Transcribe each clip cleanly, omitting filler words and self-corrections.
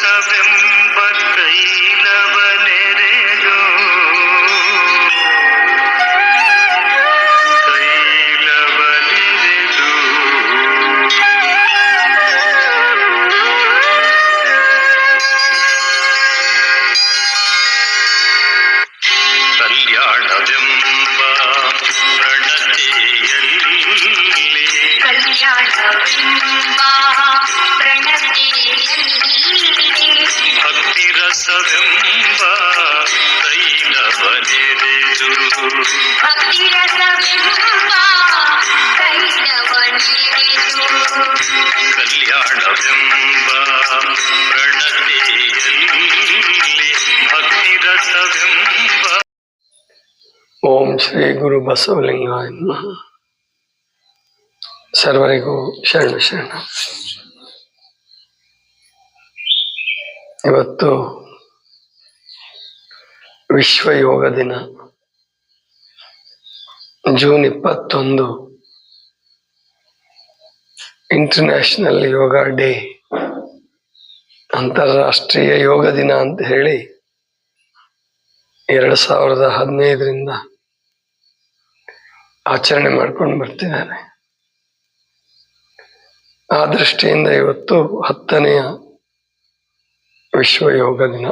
ರಸವೆಂಬ ತೈಲವನೆರೆದು ಕಲ್ಯಾಣವೆಂಬ ಭಕ್ತಿ ರಸವೆಂಬ ತೈಲವನೆರೆದು ಕಲ್ಯಾಣವೆಂಬ ಪ್ರಣತೆಯಲ್ಲಿ ಭಕ್ತಿ ರಸವೆಂಬ. ಓಂ ಶ್ರೀ ಗುರು ಬಸವಲಿಂಗಾಯ ನಮಃ. ಸರ್ವರಿಗೂ ಶರಣ ಶರಣ. ಇವತ್ತು ವಿಶ್ವ ಯೋಗ ದಿನ, ಜೂನ್ 21, ಇಂಟರ್ನ್ಯಾಷನಲ್ ಯೋಗ ಡೇ, ಅಂತಾರಾಷ್ಟ್ರೀಯ ಯೋಗ ದಿನ ಅಂತ ಹೇಳಿ 2015ರಿಂದ ಆಚರಣೆ ಮಾಡ್ಕೊಂಡು ಬರ್ತಿದ್ದಾರೆ. ಆ ದೃಷ್ಟಿಯಿಂದ ಇವತ್ತು 10ನೇ ವಿಶ್ವ ಯೋಗ ದಿನ.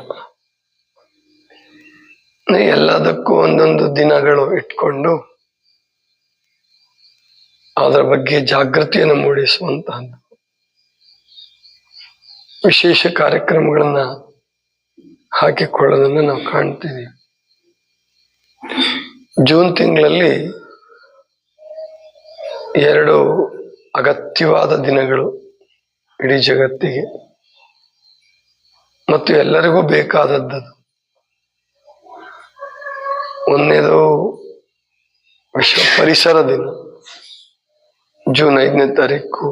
ಎಲ್ಲದಕ್ಕೂ ಒಂದೊಂದು ದಿನಗಳು ಇಟ್ಕೊಂಡು ಅದರ ಬಗ್ಗೆ ಜಾಗೃತಿಯನ್ನು ಮೂಡಿಸುವಂತಹದ್ದು ವಿಶೇಷ ಕಾರ್ಯಕ್ರಮಗಳನ್ನ ಹಾಕಿಕೊಳ್ಳೋದನ್ನು ನಾವು ಕಾಣ್ತೀವಿ. ಜೂನ್ ತಿಂಗಳಲ್ಲಿ 2 ಅಗತ್ಯವಾದ ದಿನಗಳು ಇಡೀ ಜಗತ್ತಿಗೆ ಮತ್ತು ಎಲ್ಲರಿಗೂ ಬೇಕಾದದ್ದು. ಒಂದನೇದು ವಿಶ್ವ ಪರಿಸರ ದಿನ, ಜೂನ್ 5ನೇ ತಾರೀಕು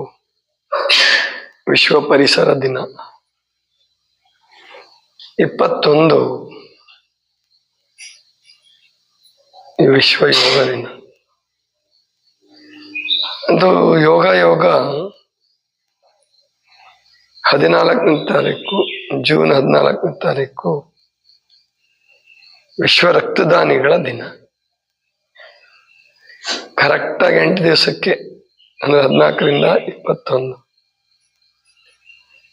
ವಿಶ್ವ ಪರಿಸರ ದಿನ. 21 ವಿಶ್ವ ಯೋಗ ದಿನ. ಅದು ಯೋಗ 14ನೇ ತಾರೀಕು, ಜೂನ್ 14ನೇ ತಾರೀಕು ವಿಶ್ವ ರಕ್ತದಾನಿಗಳ ದಿನ. ಕರೆಕ್ಟಾಗಿ 8 ದಿವಸಕ್ಕೆ, ಅಂದ್ರೆ 14ರಿಂದ 21,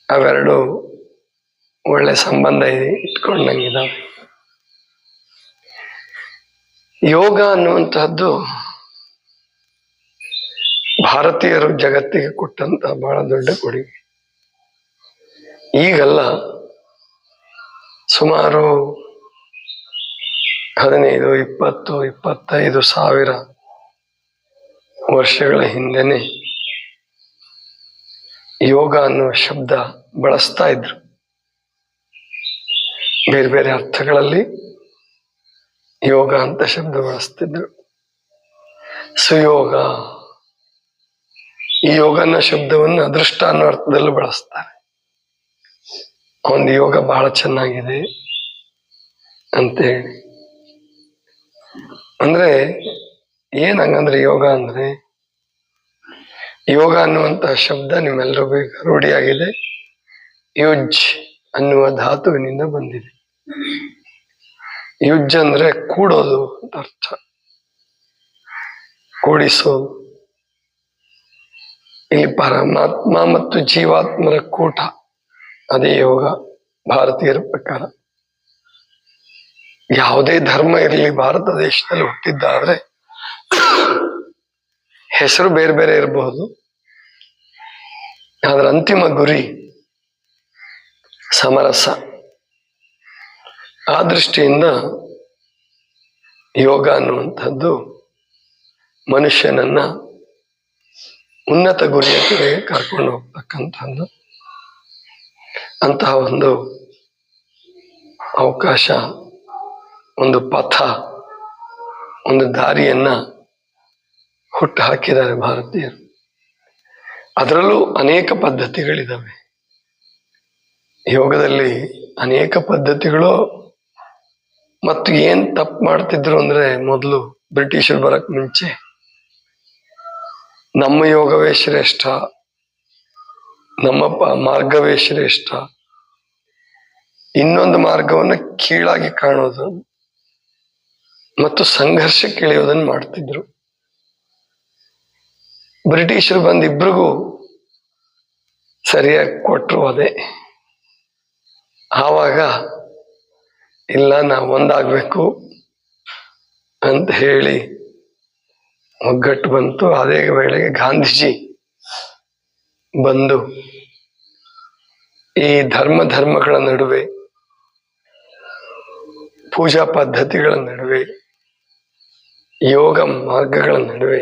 ಅವೆರಡು ಒಳ್ಳೆ ಸಂಬಂಧ ಇಟ್ಕೊಂಡಂಗಿದಾವೆ. ಯೋಗ ಅನ್ನುವಂತಹದ್ದು ಭಾರತೀಯರು ಜಗತ್ತಿಗೆ ಕೊಟ್ಟಂತ ಬಹಳ ದೊಡ್ಡ ಕೊಡುಗೆ. ಈಗಲ್ಲ, ಸುಮಾರು 15, 20, 25 ಸಾವಿರ ವರ್ಷಗಳ ಹಿಂದೆನೆ ಯೋಗ ಅನ್ನುವ ಶಬ್ದ ಬಳಸ್ತಾ ಇದ್ರು. ಬೇರೆ ಬೇರೆ ಅರ್ಥಗಳಲ್ಲಿ ಯೋಗ ಅಂತ ಶಬ್ದ ಬಳಸ್ತಿದ್ರು. ಸುಯೋಗ, ಈ ಯೋಗ ಅನ್ನೋ ಶಬ್ದವನ್ನು ಅದೃಷ್ಟ ಅನ್ನೋ ಅರ್ಥದಲ್ಲೂ ಬಳಸ್ತಾರೆ. ಒಂದು ಯೋಗ ಬಹಳ ಚೆನ್ನಾಗಿದೆ ಅಂತ ಹೇಳಿ. ಅಂದ್ರೆ ಏನಂಗಂದ್ರೆ ಯೋಗ ಅಂದ್ರೆ, ಯೋಗ ಅನ್ನುವಂತಹ ಶಬ್ದ ನಿಮ್ಮೆಲ್ಲರಿಗೂ ರೂಢಿಯಾಗಿದೆ. ಯುಜ್ ಅನ್ನುವ ಧಾತುವಿನಿಂದ ಬಂದಿದೆ. ಯುಜ್ ಅಂದ್ರೆ ಕೂಡೋದು ಅಂತ ಅರ್ಥ, ಕೂಡಿಸೋದು. ಇಲ್ಲಿ ಪರಮಾತ್ಮ ಮತ್ತು ಜೀವಾತ್ಮರ ಕೂಟ, ಅದೇ ಯೋಗ ಭಾರತೀಯರ ಪ್ರಕಾರ. ಯಾವುದೇ ಧರ್ಮ ಇರಲಿ, ಭಾರತ ದೇಶದಲ್ಲಿ ಹುಟ್ಟಿದ್ದಾದ್ರೆ ಹೆಸರು ಬೇರೆ ಬೇರೆ ಇರಬಹುದು, ಅದರ ಅಂತಿಮ ಗುರಿ ಸಮರಸ. ಆ ದೃಷ್ಟಿಯಿಂದ ಯೋಗ ಅನ್ನುವಂಥದ್ದು ಮನುಷ್ಯನನ್ನ ಉನ್ನತ ಗುರಿಯ ಕಡೆಗೆ ಕರ್ಕೊಂಡು ಹೋಗ್ತಕ್ಕಂಥದ್ದು. ಅಂತಹ ಒಂದು ಅವಕಾಶ, ಒಂದು ಪಥ, ಒಂದು ದಾರಿಯನ್ನ ಹುಟ್ಟು ಹಾಕಿದ್ದಾರೆ ಭಾರತೀಯರು. ಅದರಲ್ಲೂ ಅನೇಕ ಪದ್ಧತಿಗಳಿದ್ದಾವೆ. ಯೋಗದಲ್ಲಿ ಅನೇಕ ಪದ್ಧತಿಗಳು. ಮತ್ತು ಏನ್ ತಪ್ಪು ಮಾಡ್ತಿದ್ರು ಅಂದ್ರೆ, ಮೊದಲು ಬ್ರಿಟಿಷರು ಬರಕ್ ಮುಂಚೆ ನಮ್ಮ ಯೋಗವೇ ಶ್ರೇಷ್ಠ, ನಮ್ಮ ಮಾರ್ಗವೇ ಶ್ರೇಷ್ಠ, ಇನ್ನೊಂದು ಮಾರ್ಗವನ್ನು ಕೀಳಾಗಿ ಕಾಣೋದು ಮತ್ತು ಸಂಘರ್ಷಕ್ಕೆ ಇಳಿಯೋದನ್ನು ಮಾಡ್ತಿದ್ರು. ಬ್ರಿಟಿಷರು ಬಂದು ಇಬ್ರಿಗೂ ಸರಿಯಾಗಿ ಕೊಟ್ಟರು ಅದೇ. ಆವಾಗ ಇಲ್ಲ, ನಾವು ಒಂದಾಗಬೇಕು ಅಂತ ಹೇಳಿ ಒಗ್ಗಟ್ಟು ಬಂತು. ಅದೇ ವೇಳೆಗೆ ಗಾಂಧೀಜಿ ಬಂದು ಈ ಧರ್ಮಗಳ ನಡುವೆ, ಪೂಜಾ ಪದ್ಧತಿಗಳ ನಡುವೆ, ಯೋಗ ಮಾರ್ಗಗಳ ನಡುವೆ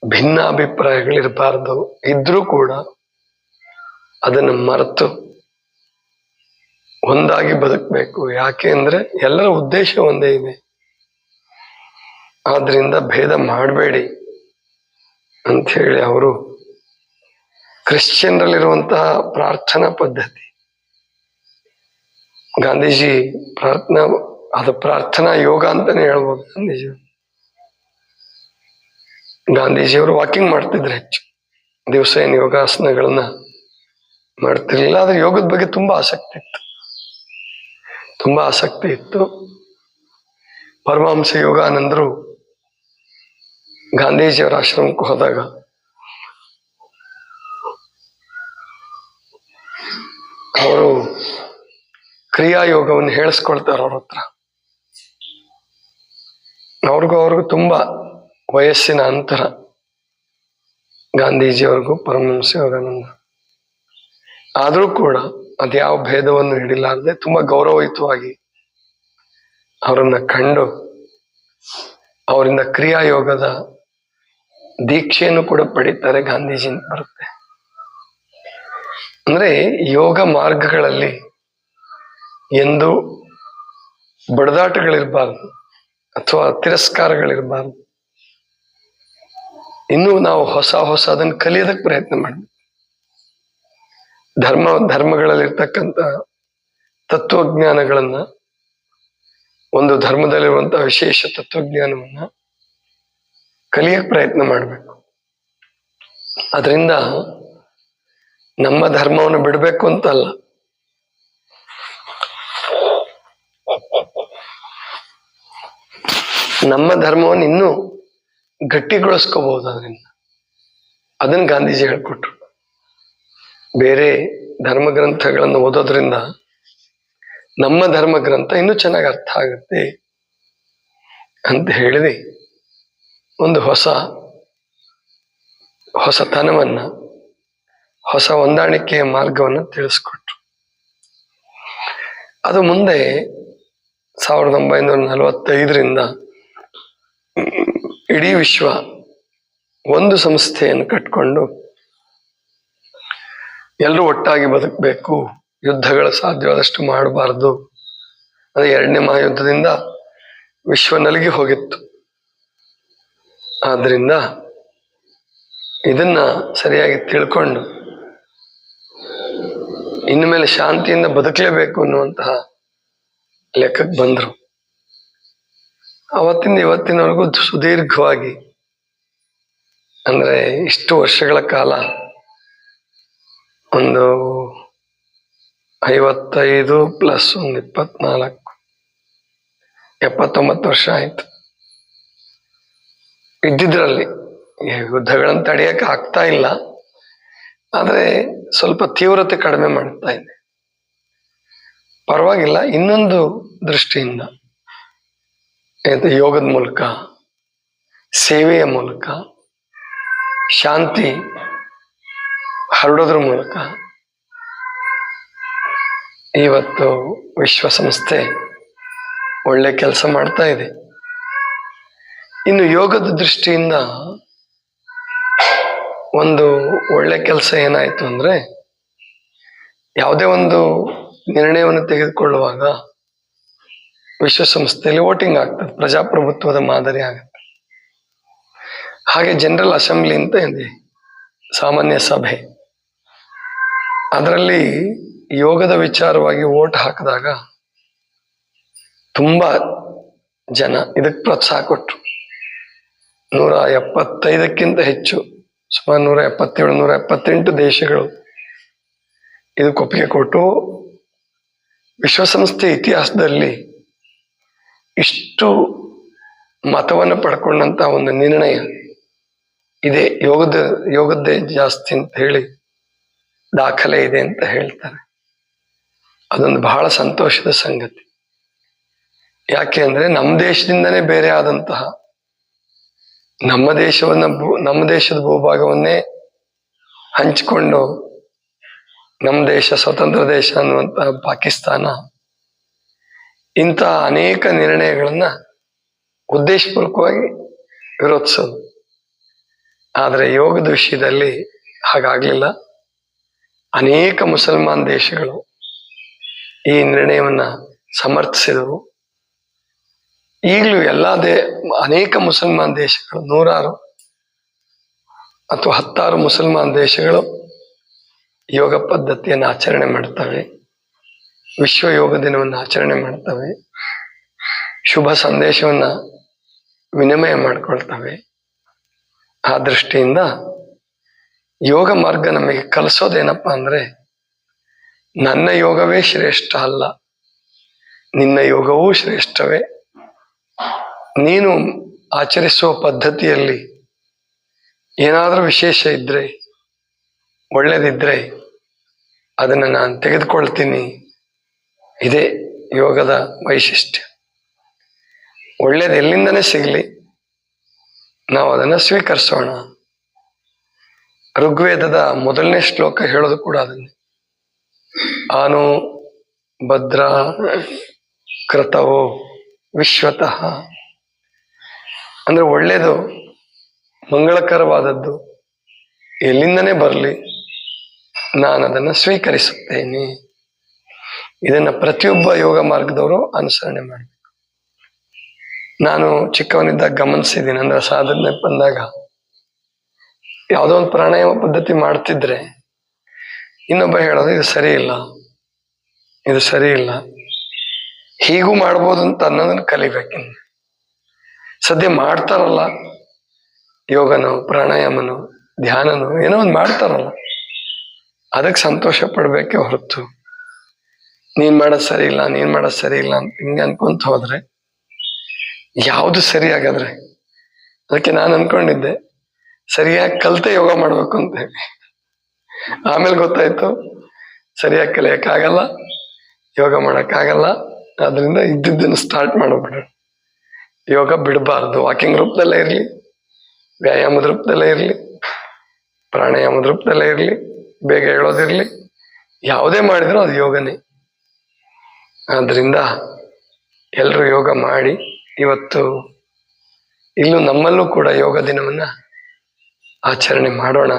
ಭಿನ್ನಾಭಿಪ್ರಾಯಗಳಿರಬಾರ್ದು, ಇದ್ರೂ ಕೂಡ ಅದನ್ನು ಮರೆತು ಒಂದಾಗಿ ಬದುಕಬೇಕು. ಯಾಕೆ ಅಂದ್ರೆ ಎಲ್ಲರ ಉದ್ದೇಶ ಒಂದೇ ಇದೆ. ಆದ್ರಿಂದ ಭೇದ ಮಾಡಬೇಡಿ ಅಂತ ಹೇಳಿ ಅವರು ಕ್ರಿಶ್ಚಿಯನ್ರಲ್ಲಿರುವಂತಹ ಪ್ರಾರ್ಥನಾ ಪದ್ಧತಿ, ಗಾಂಧೀಜಿ ಪ್ರಾರ್ಥನಾ ಯೋಗ ಅಂತಾನೆ ಹೇಳ್ಬೋದು. ಗಾಂಧೀಜಿಯವರು ವಾಕಿಂಗ್ ಮಾಡ್ತಿದ್ರು, ಹೆಚ್ಚು ದಿವಸ ಏನು ಯೋಗಾಸನಗಳನ್ನ ಮಾಡ್ತಿರ್ಲಿಲ್ಲ. ಆದ್ರೆ ಯೋಗದ ಬಗ್ಗೆ ತುಂಬಾ ಆಸಕ್ತಿ ಇತ್ತು. ಪರಮಹಂಸ ಯೋಗಾನಂದರು ಗಾಂಧೀಜಿಯವರ ಆಶ್ರಮಕ್ಕೆ ಹೋದಾಗ ಅವರು ಕ್ರಿಯಾಯೋಗವನ್ನು ಹೇಳಿಸ್ಕೊಳ್ತಾರೆ ಅವ್ರ ಹತ್ರ. ಅವ್ರಿಗೂ ತುಂಬಾ ವಯಸ್ಸಿನ ಅಂತರ, ಗಾಂಧೀಜಿಯವ್ರಿಗೂ ಪರಮಹಂಸ ಯೋಗಾನಂದ. ಆದರೂ ಕೂಡ ಅದ್ಯಾವ ಭೇದವನ್ನು ಹಿಡಿಲಾರದೆ ತುಂಬಾ ಗೌರವಯುತವಾಗಿ ಅವರನ್ನ ಕಂಡು ಅವರಿಂದ ಕ್ರಿಯಾಯೋಗದ ದೀಕ್ಷೆಯನ್ನು ಕೂಡ ಪಡೀತಾರೆ. ಗಾಂಧೀಜಿಯಿಂದ ಬರುತ್ತೆ. ಅಂದ್ರೆ ಯೋಗ ಮಾರ್ಗಗಳಲ್ಲಿ ಎಂದು ಬಡದಾಟಗಳಿರಬಾರ್ದು ಅಥವಾ ತಿರಸ್ಕಾರಗಳಿರಬಾರ್ದು. ಇನ್ನೂ ನಾವು ಹೊಸ ಅದನ್ನು ಕಲಿಯೋದಕ್ಕೆ ಪ್ರಯತ್ನ ಮಾಡಬೇಕು. ಧರ್ಮಗಳಲ್ಲಿರ್ತಕ್ಕಂಥ ತತ್ವಜ್ಞಾನಗಳನ್ನ, ಒಂದು ಧರ್ಮದಲ್ಲಿರುವಂತಹ ವಿಶೇಷ ತತ್ವಜ್ಞಾನವನ್ನ ಕಲಿಯಕ್ಕೆ ಪ್ರಯತ್ನ ಮಾಡಬೇಕು. ಅದರಿಂದ ನಮ್ಮ ಧರ್ಮವನ್ನು ಬಿಡಬೇಕು ಅಂತಲ್ಲ, ನಮ್ಮ ಧರ್ಮವನ್ನು ಇನ್ನೂ ಗಟ್ಟಿಗೊಳಿಸ್ಕೋಬಹುದು. ಅದನ್ನ ಗಾಂಧೀಜಿ ಹೇಳ್ಕೊಟ್ರು. ಬೇರೆ ಧರ್ಮ ಗ್ರಂಥಗಳನ್ನು ಓದೋದ್ರಿಂದ ನಮ್ಮ ಧರ್ಮ ಗ್ರಂಥ ಇನ್ನೂ ಚೆನ್ನಾಗಿ ಅರ್ಥ ಆಗುತ್ತೆ ಅಂತ ಹೇಳಿದೆ. ಒಂದು ಹೊಸತನವನ್ನ, ಹೊಸ ಹೊಂದಾಣಿಕೆಯ ಮಾರ್ಗವನ್ನು ತಿಳಿಸ್ಕೊಟ್ರು. ಅದು ಮುಂದೆ 1945ರಿಂದ ಇಡೀ ವಿಶ್ವ ಒಂದು ಸಂಸ್ಥೆಯನ್ನು ಕಟ್ಕೊಂಡು ಎಲ್ಲರೂ ಒಟ್ಟಾಗಿ ಬದುಕಬೇಕು, ಯುದ್ಧಗಳು ಸಾಧ್ಯವಾದಷ್ಟು ಮಾಡಬಾರ್ದು. ಅದು 2ನೇ ಮಹಾಯುದ್ಧದಿಂದ ವಿಶ್ವ ನಲಗಿ ಹೋಗಿತ್ತು. ಆದ್ರಿಂದ ಇದನ್ನ ಸರಿಯಾಗಿ ತಿಳ್ಕೊಂಡು ಇನ್ನು ಮೇಲೆ ಶಾಂತಿಯಿಂದ ಬದುಕಲೇಬೇಕು ಅನ್ನುವಂತಹ ಲೆಕ್ಕಕ್ಕೆ ಬಂದ್ರು. ಅವತ್ತಿಂದ ಇವತ್ತಿನವರೆಗೂ ಸುದೀರ್ಘವಾಗಿ, ಅಂದ್ರೆ ಇಷ್ಟು ವರ್ಷಗಳ ಕಾಲ, ಒಂದು 55 ಪ್ಲಸ್ ಒಂದು 24, 79 ವರ್ಷ ಆಯ್ತು. ಇದ್ದಿದ್ರಲ್ಲಿ ಯುದ್ಧಗಳನ್ನು ತಡೆಯಕ್ಕೆ ಆಗ್ತಾ ಇಲ್ಲ, ಆದ್ರೆ ಸ್ವಲ್ಪ ತೀವ್ರತೆ ಕಡಿಮೆ ಮಾಡ್ತಾ ಇದೆ. ಪರವಾಗಿಲ್ಲ. ಇನ್ನೊಂದು ದೃಷ್ಟಿಯಿಂದ ಯೋಗದ ಮೂಲಕ, ಸೇವೆಯ ಮೂಲಕ, ಶಾಂತಿ ಹರಡೋದ್ರ ಮೂಲಕ ಇವತ್ತು ವಿಶ್ವಸಂಸ್ಥೆ ಒಳ್ಳೆ ಕೆಲಸ ಮಾಡ್ತಾ ಇದೆ. ಇನ್ನು ಯೋಗದ ದೃಷ್ಟಿಯಿಂದ ಒಂದು ಒಳ್ಳೆ ಕೆಲಸ ಏನಾಯ್ತು ಅಂದ್ರೆ, ಯಾವುದೇ ಒಂದು ನಿರ್ಣಯವನ್ನು ತೆಗೆದುಕೊಳ್ಳುವಾಗ ವಿಶ್ವಸಂಸ್ಥೆಯಲ್ಲಿ ವೋಟಿಂಗ್ ಆಗ್ತದೆ, ಪ್ರಜಾಪ್ರಭುತ್ವದ ಮಾದರಿ ಆಗುತ್ತೆ. ಹಾಗೆ ಜನರಲ್ ಅಸೆಂಬ್ಲಿ ಅಂತ ಇದೆ, ಸಾಮಾನ್ಯ ಸಭೆ. ಅದರಲ್ಲಿ ಯೋಗದ ವಿಚಾರವಾಗಿ ವೋಟ್ ಹಾಕಿದಾಗ ತುಂಬಾ ಜನ ಇದಕ್ಕೆ ಪ್ರೋತ್ಸಾಹ ಕೊಟ್ಟರು. 175ಕ್ಕಿಂತ ಹೆಚ್ಚು, ಸುಮಾರು 177, 178 ದೇಶಗಳು ಇದಕ್ಕೆ ಒಪ್ಪಿಗೆ ಕೊಟ್ಟು ವಿಶ್ವಸಂಸ್ಥೆ ಇತಿಹಾಸದಲ್ಲಿ ಇಷ್ಟು ಮತವನ್ನು ಪಡ್ಕೊಂಡಂತ ಒಂದು ನಿರ್ಣಯ ಇದೆ, ಯೋಗದ್ದೇ ಜಾಸ್ತಿ ಅಂತ ಹೇಳಿ ದಾಖಲೆ ಇದೆ ಅಂತ ಹೇಳ್ತಾರೆ. ಅದೊಂದು ಬಹಳ ಸಂತೋಷದ ಸಂಗತಿ. ಯಾಕೆ ಅಂದ್ರೆ ನಮ್ಮ ದೇಶದಿಂದನೇ ಬೇರೆ ಆದಂತಹ, ನಮ್ಮ ದೇಶದ ಭೂಭಾಗವನ್ನೇ ಹಂಚಿಕೊಂಡು ನಮ್ಮ ದೇಶ ಸ್ವತಂತ್ರ ದೇಶ ಅನ್ನುವಂತಹ ಪಾಕಿಸ್ತಾನ ಇಂತಹ ಅನೇಕ ನಿರ್ಣಯಗಳನ್ನ ಉದ್ದೇಶಪೂರ್ವಕವಾಗಿ ವಿರೋಧಿಸೋದು. ಆದರೆ ಯೋಗದ ವಿಷಯದಲ್ಲಿ ಹಾಗಾಗ್ಲಿಲ್ಲ. ಅನೇಕ ಮುಸಲ್ಮಾನ್ ದೇಶಗಳು ಈ ನಿರ್ಣಯವನ್ನ ಸಮರ್ಥಿಸಿದವು. ಈಗಲೂ ಅನೇಕ ಮುಸಲ್ಮಾನ್ ದೇಶಗಳು, 100 ಅಥವಾ 10 ಮುಸಲ್ಮಾನ್ ದೇಶಗಳು ಯೋಗ ಪದ್ಧತಿಯನ್ನು ಆಚರಣೆ ಮಾಡ್ತವೆ, ವಿಶ್ವ ಯೋಗ ದಿನವನ್ನು ಆಚರಣೆ ಮಾಡ್ತವೆ, ಶುಭ ಸಂದೇಶವನ್ನ ವಿನಿಮಯ ಮಾಡಿಕೊಳ್ತವೆ. ಆ ದೃಷ್ಟಿಯಿಂದ ಯೋಗ ಮಾರ್ಗ ನಮಗೆ ಕಲಿಸೋದೇನಪ್ಪ ಅಂದ್ರೆ, ನನ್ನ ಯೋಗವೇ ಶ್ರೇಷ್ಠ ಅಲ್ಲ, ನಿನ್ನ ಯೋಗವೂ ಶ್ರೇಷ್ಠವೇ. ನೀನು ಆಚರಿಸುವ ಪದ್ಧತಿಯಲ್ಲಿ ಏನಾದರೂ ವಿಶೇಷ ಇದ್ರೆ, ಒಳ್ಳೇದಿದ್ರೆ ಅದನ್ನು ನಾನು ತೆಗೆದುಕೊಳ್ತೀನಿ. ಇದೇ ಯೋಗದ ವೈಶಿಷ್ಟ್ಯ. ಒಳ್ಳೇದು ಎಲ್ಲಿಂದನೇ ಸಿಗಲಿ, ನಾವು ಅದನ್ನು ಸ್ವೀಕರಿಸೋಣ. ಋಗ್ವೇದದ 1ನೇ ಶ್ಲೋಕ ಹೇಳೋದು ಕೂಡ ಅದನ್ನೇ. ಆನು ಭದ್ರ ಕೃತವೋ ವಿಶ್ವತಃ. ಅಂದ್ರೆ ಒಳ್ಳೇದು, ಮಂಗಳಕರವಾದದ್ದು ಎಲ್ಲಿಂದನೇ ಬರಲಿ, ನಾನು ಅದನ್ನು ಸ್ವೀಕರಿಸುತ್ತೇನೆ. ಇದನ್ನ ಪ್ರತಿಯೊಬ್ಬ ಯೋಗ ಮಾರ್ಗದವರು ಅನುಸರಣೆ ಮಾಡಬೇಕು. ನಾನು ಚಿಕ್ಕವನಿದ್ದಾಗ ಗಮನಿಸಿದ್ದೀನಿ. ಅಂದ್ರೆ ಸಾಧನೆ ಬಂದಾಗ ಯಾವುದೋ ಒಂದು ಪ್ರಾಣಾಯಾಮ ಪದ್ಧತಿ ಮಾಡ್ತಿದ್ರೆ ಇನ್ನೊಬ್ಬ ಹೇಳೋದು ಇದು ಸರಿ ಇಲ್ಲ, ಇದು ಸರಿ ಇಲ್ಲ, ಹೀಗೂ ಮಾಡ್ಬೋದು ಅಂತ ಅನ್ನೋದನ್ನ ಕಲಿಬೇಕಿನ್ನು. ಸದ್ಯ ಮಾಡ್ತಾರಲ್ಲ ಯೋಗನೋ ಪ್ರಾಣಾಯಾಮನೋ ಧ್ಯಾನನೋ ಏನೋ ಒಂದು ಮಾಡ್ತಾರಲ್ಲ, ಅದಕ್ಕೆ ಸಂತೋಷ ಪಡ್ಬೇಕೆ ಹೊರತು ನೀನ್ ಮಾಡೋದು ಸರಿ ಇಲ್ಲ, ನೀನ್ ಮಾಡೋದು ಸರಿ ಇಲ್ಲ ಅಂತ ಹಿಂಗೆ ಅನ್ಕೊಂತ ಹೋದ್ರೆ ಯಾವುದು ಸರಿಯಾಗದ್ರೆ. ಅದಕ್ಕೆ ನಾನು ಅನ್ಕೊಂಡಿದ್ದೆ ಸರಿಯಾಗಿ ಕಲಿತೆ ಯೋಗ ಮಾಡ್ಬೇಕು ಅಂತ ಹೇಳಿ. ಆಮೇಲೆ ಗೊತ್ತಾಯ್ತು ಸರಿಯಾಗಿ ಕಲಿಯಕ್ಕಾಗಲ್ಲ, ಯೋಗ ಮಾಡೋಕ್ಕಾಗಲ್ಲ. ಆದ್ರಿಂದ ಇದ್ದಿದ್ದನ್ನು ಸ್ಟಾರ್ಟ್ ಮಾಡ್ಬಿಡ್ರಿ. ಯೋಗ ಬಿಡಬಾರ್ದು. ವಾಕಿಂಗ್ ರೂಪದಲ್ಲೇ ಇರಲಿ, ವ್ಯಾಯಾಮದ ರೂಪದಲ್ಲೇ ಇರಲಿ, ಪ್ರಾಣಾಯಾಮದ ರೂಪದಲ್ಲೇ ಇರಲಿ, ಬೇಗ ಹೇಳೋದಿರ್ಲಿ, ಯಾವುದೇ ಮಾಡಿದ್ರು ಅದು ಯೋಗನೇ. ಆದ್ರಿಂದ ಎಲ್ಲರೂ ಯೋಗ ಮಾಡಿ. ಇವತ್ತು ಇಲ್ಲೂ ನಮ್ಮಲ್ಲೂ ಕೂಡ ಯೋಗ ದಿನವನ್ನ ಆಚರಣೆ ಮಾಡೋಣ.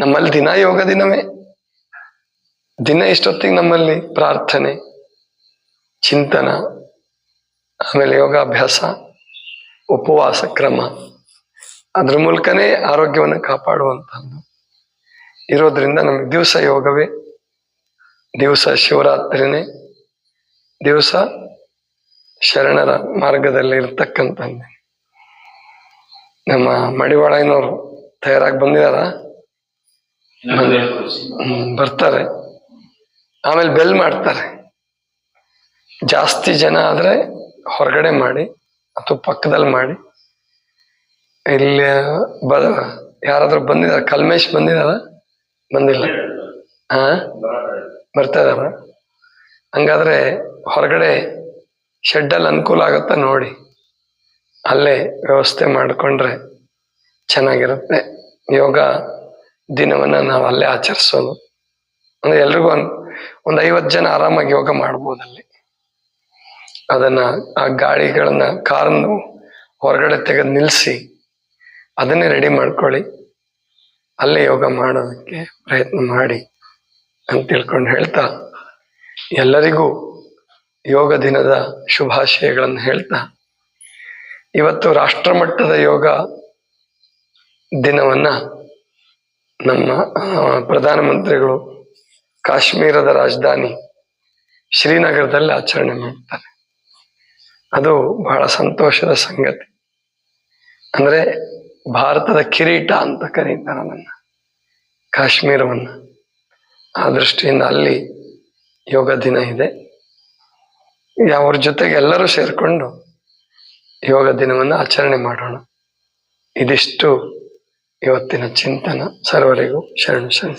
ನಮ್ಮಲ್ಲಿ ದಿನ ಯೋಗ ದಿನವೇ. ದಿನ ಇಷ್ಟೊತ್ತಿಗೆ ನಮ್ಮಲ್ಲಿ ಪ್ರಾರ್ಥನೆ, ಚಿಂತನ, ಆಮೇಲೆ ಯೋಗಾಭ್ಯಾಸ, ಉಪವಾಸ ಕ್ರಮ, ಅದ್ರ ಮೂಲಕನೇ ಆರೋಗ್ಯವನ್ನು ಕಾಪಾಡುವಂಥದ್ದು ಇರೋದ್ರಿಂದ ನಮಗೆ ದಿವಸ ಯೋಗವೇ, ದಿವಸ ಶಿವರಾತ್ರಿನೇ, ದಿವಸ ಶರಣರ ಮಾರ್ಗದಲ್ಲಿ ಇರ್ತಕ್ಕಂಥದ್ದು. ನಮ್ಮ ಮಡಿವಾಳಯ್ಯನವರು ತಯಾರಾಗಿ ಬಂದಿದಾರ, ಬರ್ತಾರೆ. ಆಮೇಲೆ ಬೆಲ್ ಮಾಡ್ತಾರೆ. ಜಾಸ್ತಿ ಜನ ಆದ್ರೆ ಹೊರಗಡೆ ಮಾಡಿ ಅಥವಾ ಪಕ್ಕದಲ್ಲಿ ಮಾಡಿ. ಇಲ್ಲಿ ಯಾರಾದ್ರೂ ಬಂದಿದಾರ? ಕಲ್ಮೇಶ್ ಬಂದಿದಾರ? ಬಂದಿಲ್ಲ. ಬರ್ತಾ ಇದಾರ? ಹಂಗಾದ್ರೆ ಹೊರಗಡೆ ಶೆಡ್ಡಲ್ಲಿ ಅನುಕೂಲ ಆಗುತ್ತಾ ನೋಡಿ, ಅಲ್ಲೇ ವ್ಯವಸ್ಥೆ ಮಾಡಿಕೊಂಡ್ರೆ ಚೆನ್ನಾಗಿರುತ್ತೆ. ಯೋಗ ದಿನವನ್ನ ನಾವು ಅಲ್ಲೇ ಆಚರಿಸೋದು. ಅಂದ್ರೆ ಎಲ್ರಿಗೂ ಒಂದು 50 ಜನ ಆರಾಮಾಗಿ ಯೋಗ ಮಾಡ್ಬೋದಲ್ಲಿ. ಅದನ್ನ ಆ ಗಾಡಿಗಳನ್ನ, ಕಾರನ್ನು ಹೊರಗಡೆ ತೆಗೆದು ನಿಲ್ಲಿಸಿ ಅದನ್ನೇ ರೆಡಿ ಮಾಡ್ಕೊಳ್ಳಿ, ಅಲ್ಲೇ ಯೋಗ ಮಾಡೋದಕ್ಕೆ ಪ್ರಯತ್ನ ಮಾಡಿ ಅಂತ ತಿಳ್ಕೊಂಡು ಹೇಳ್ತಾ, ಎಲ್ಲರಿಗೂ ಯೋಗ ದಿನದ ಶುಭಾಶಯಗಳನ್ನು ಹೇಳ್ತಾ, ಇವತ್ತು ರಾಷ್ಟ್ರಮಟ್ಟದ ಯೋಗ ದಿನವನ್ನ ನಮ್ಮ ಪ್ರಧಾನಮಂತ್ರಿಗಳು ಕಾಶ್ಮೀರದ ರಾಜಧಾನಿ ಶ್ರೀನಗರದಲ್ಲಿ ಆಚರಣೆ ಮಾಡ್ತಾರೆ. ಅದು ಬಹಳ ಸಂತೋಷದ ಸಂಗತಿ. ಅಂದ್ರೆ ಭಾರತದ ಕಿರೀಟ ಅಂತ ಕರೀತಾರೆ ಅದನ್ನ, ಕಾಶ್ಮೀರವನ್ನ. ಆ ದೃಷ್ಟಿಯಿಂದ ಅಲ್ಲಿ ಯೋಗ ದಿನ ಇದೆ. ಅವ್ರ ಜೊತೆಗೆ ಎಲ್ಲರೂ ಸೇರ್ಕೊಂಡು ಯೋಗ ದಿನವನ್ನು ಆಚರಣೆ ಮಾಡೋಣ. ಇದಿಷ್ಟು ಇವತ್ತಿನ ಚಿಂತನ. ಸರ್ವರಿಗೂ ಶರಣು ಶರಣ.